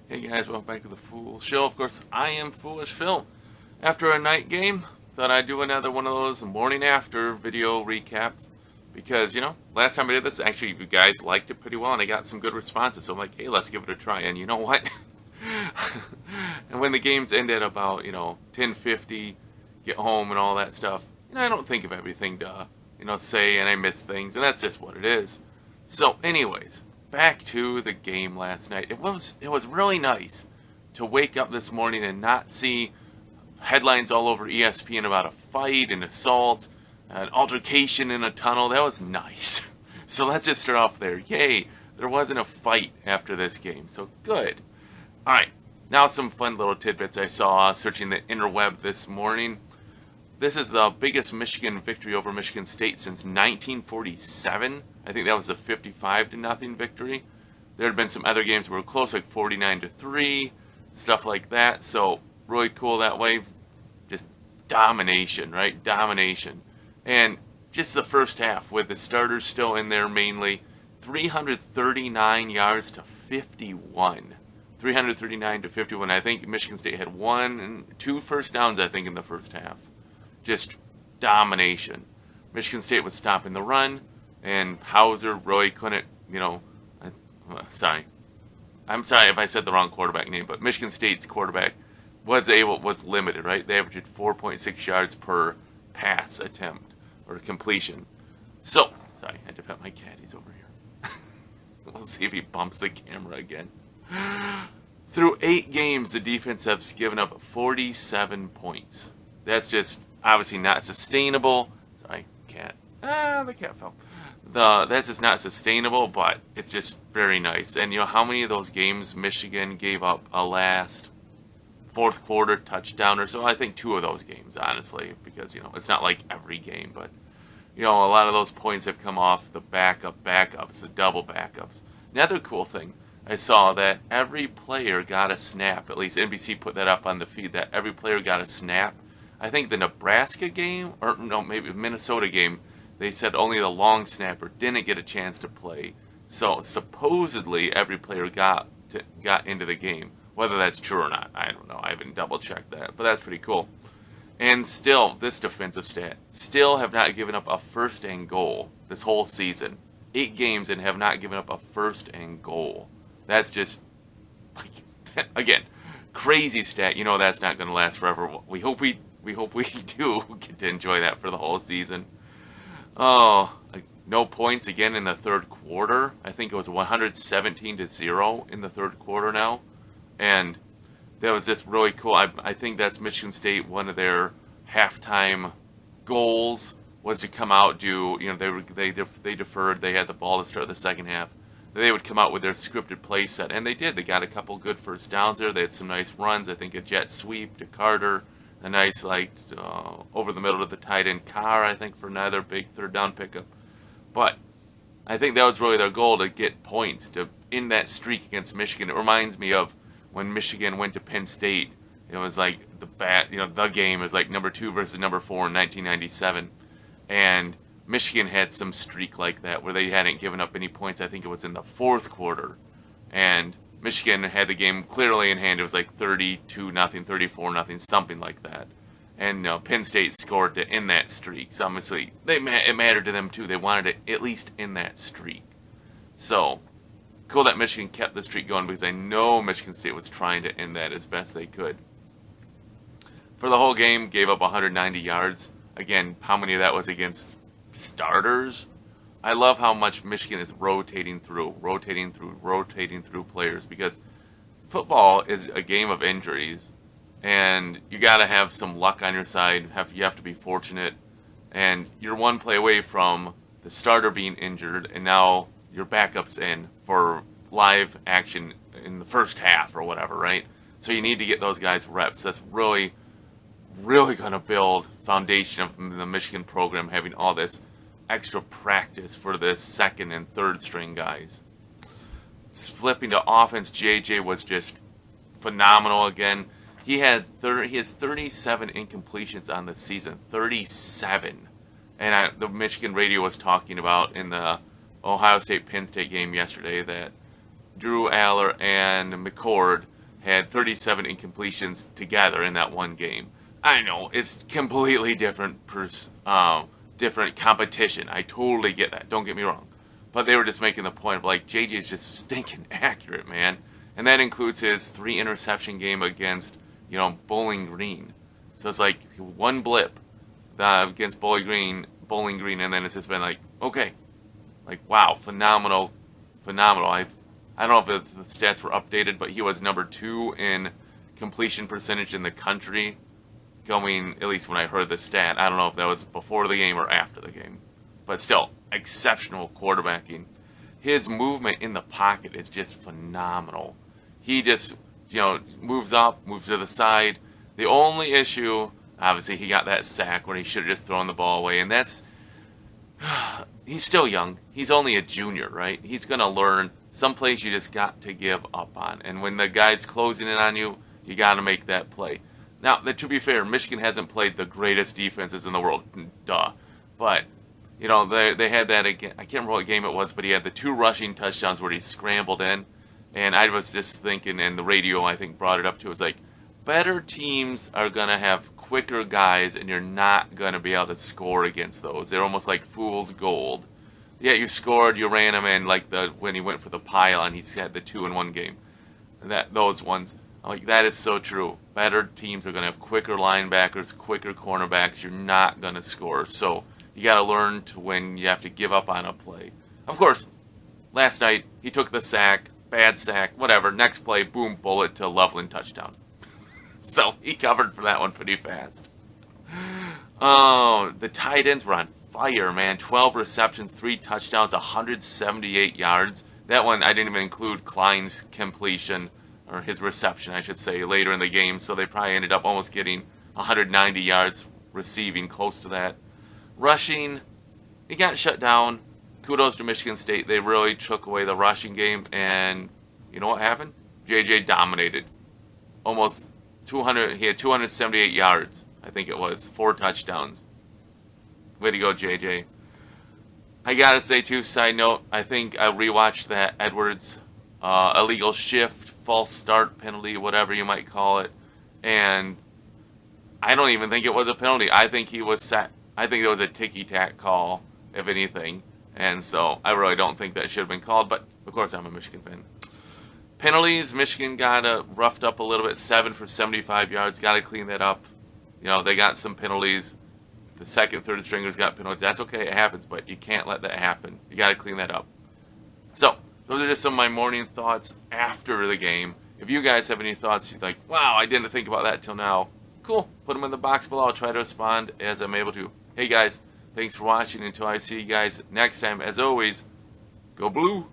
Hey guys, welcome back to the Fool Show. Of course, I am Foolish Phil. After a night game, thought I'd do another one of those morning after video recaps because, last time I did this, actually, you guys liked it pretty well and I got some good responses. So I'm like, hey, let's give it a try. And you know what? And when the games end at about, 10:50, get home and all that stuff, I don't think of everything to, say, and I miss things, and that's just what it is. So, anyways, back to the game last night. It was really nice to wake up this morning and not see headlines all over ESPN about a fight, an assault, an altercation in a tunnel. That was nice. So let's just start off there. Yay, there wasn't a fight after this game. So good. All right, now some fun little tidbits I saw searching the interweb this morning. This is the biggest Michigan victory over Michigan State since 1947. I think that was a 55-0 victory. There had been some other games that were close, like 49-3, stuff like that. So really cool that way. Just domination, right? Domination. And just the first half with the starters still in there mainly, 339 yards to 51. 339 to 51. I think Michigan State had 1 and 2 first downs, I think, in the first half. Just domination. Michigan State was stopping the run, and Hauser really couldn't, sorry. I'm sorry if I said the wrong quarterback name, but Michigan State's quarterback was limited, right? They averaged 4.6 yards per pass attempt or completion. So, sorry, I had to pet my cat. He's over here. We'll see if he bumps the camera again. Through 8 games, the defense has given up 47 points. That's just obviously not sustainable. Sorry, cat. The cat fell. That's just not sustainable, but it's just very nice. And how many of those games Michigan gave up a last fourth quarter touchdown or so? I think 2 of those games, honestly, because it's not like every game, but a lot of those points have come off the backups, the double backups. Another cool thing I saw that every player got a snap. At least NBC put that up on the feed, that every player got a snap. I think the Nebraska game, or no, maybe Minnesota game, they said only the long snapper didn't get a chance to play. So supposedly every player got into the game. Whether that's true or not, I don't know. I haven't double checked that, but that's pretty cool. And still, this defensive stat, still have not given up a first and goal this whole season. 8 games and have not given up a first and goal. That's just, again, crazy stat. That's not going to last forever. We hope we do get to enjoy that for the whole season. Oh, no points again in the third quarter. I think it was 117-0 in the third quarter now. And that was just really cool. I think that's Michigan State, one of their halftime goals was to come out, they deferred, they had the ball to start the second half. They would come out with their scripted play set, and they did. They got a couple good first downs there. They had some nice runs. I think a jet sweep to Carter, a nice, over the middle of the tight end Carr, I think, for another big third down pickup. But I think that was really their goal, to get points, to end that streak against Michigan. It reminds me of when Michigan went to Penn State. It was like the game was like number 2 versus number 4 in 1997. And Michigan had some streak like that where they hadn't given up any points. I think it was in the fourth quarter. And Michigan had the game clearly in hand. It was like 32-0, 34-0, something like that. And Penn State scored to end that streak. So obviously, it mattered to them too. They wanted to at least end that streak. So, cool that Michigan kept the streak going, because I know Michigan State was trying to end that as best they could. For the whole game, gave up 190 yards. Again, how many of that was against starters? I love how much Michigan is rotating through players, because football is a game of injuries, and you got to have some luck on your side. You have to be fortunate, and you're one play away from the starter being injured, and now your backup's in for live action in the first half or whatever, right? So you need to get those guys reps. That's really going to build foundation of the Michigan program, having all this extra practice for the second and third string guys. Flipping to offense, JJ was just phenomenal again. He has 37 incompletions on the season, 37. And the Michigan radio was talking about in the Ohio State-Penn State game yesterday that Drew Aller and McCord had 37 incompletions together in that one game. I know it's completely different competition. I totally get that. Don't get me wrong, but they were just making the point of like JJ is just stinking accurate, man, and that includes his 3 interception game against Bowling Green. So it's like one blip against Bowling Green, and then it's just been like okay, like wow, phenomenal. I don't know if the stats were updated, but he was number 2 in completion percentage in the country, going, at least when I heard the stat. I don't know if that was before the game or after the game. But still, exceptional quarterbacking. His movement in the pocket is just phenomenal. He just, moves up, moves to the side. The only issue, obviously, he got that sack where he should have just thrown the ball away, and that's... He's still young. He's only a junior, right? He's going to learn. Some plays you just got to give up on. And when the guy's closing in on you, you got to make that play. Now, to be fair, Michigan hasn't played the greatest defenses in the world. Duh. But, they had that again. I can't remember what game it was, but he had the 2 rushing touchdowns where he scrambled in. And I was just thinking, and the radio, I think, brought it up too. It was like, better teams are going to have quicker guys, and you're not going to be able to score against those. They're almost like fool's gold. Yeah, you scored, you ran him in, like when he went for the pylon, he had the 2 in one game. Those ones, I'm like, that is so true. Better teams are going to have quicker linebackers, quicker cornerbacks. You're not going to score. So you got to learn to when you have to give up on a play. Of course, last night, he took the sack, bad sack, whatever. Next play, boom, bullet to Loveland touchdown. So he covered for that one pretty fast. Oh, the tight ends were on fire, man. 12 receptions, 3 touchdowns, 178 yards. That one, I didn't even include Klein's completion, or his reception, I should say, later in the game. So they probably ended up almost getting 190 yards receiving, close to that. Rushing, he got shut down. Kudos to Michigan State. They really took away the rushing game. And you know what happened? JJ dominated. Almost 200. He had 278 yards. I think it was 4 touchdowns. Way to go, JJ. I gotta say too, side note, I think I rewatched that Edwards illegal shift, false start penalty, whatever you might call it, and I don't even think it was a penalty. I think he was set. I think it was a ticky-tack call, if anything, and so I really don't think that should have been called, but of course I'm a Michigan fan. Penalties, Michigan got roughed up a little bit, 7 for 75 yards, got to clean that up. They got some penalties. The second, third stringers got penalties. That's okay, it happens, but you can't let that happen. You got to clean that up. So, those are just some of my morning thoughts after the game. If you guys have any thoughts, you're like, wow, I didn't think about that till now. Cool. Put them in the box below. I'll try to respond as I'm able to. Hey guys, thanks for watching. Until I see you guys next time, as always, go blue.